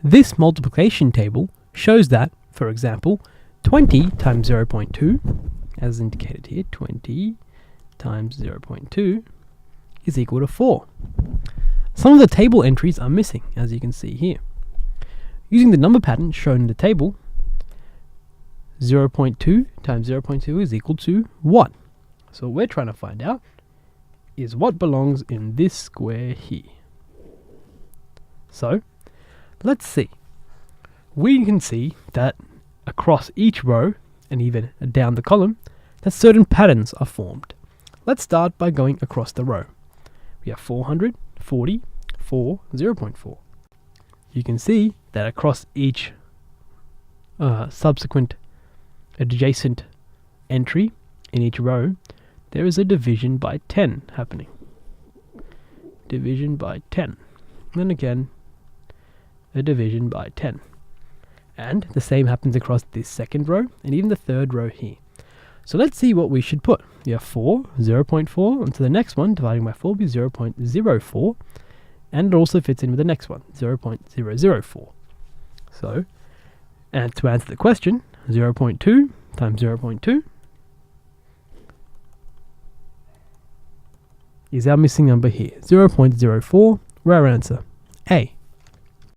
This multiplication table shows that, for example, 20 times 0.2, as indicated here, 20 times 0.2 is equal to 4. Some of the table entries are missing, as you can see here. Using the number pattern shown in the table, 0.2 times 0.2 is equal to what? So what we're trying to find out is what belongs in this square here. So, let's see. We can see that across each row, and even down the column, that certain patterns are formed. Let's start by going across the row. We have 400, 40, 4, 0.4. You can see that across each subsequent adjacent entry in each row, there is a division by 10 happening. Division by 10. Then again, a division by 10. And the same happens across this second row and even the third row here. So let's see what we should put. We have 4, 0.4, and so the next one, dividing by 4, will be 0.04, and it also fits in with the next one, 0.004. So, and to answer the question, 0.2 times 0.2 is our missing number here, 0.04, our answer.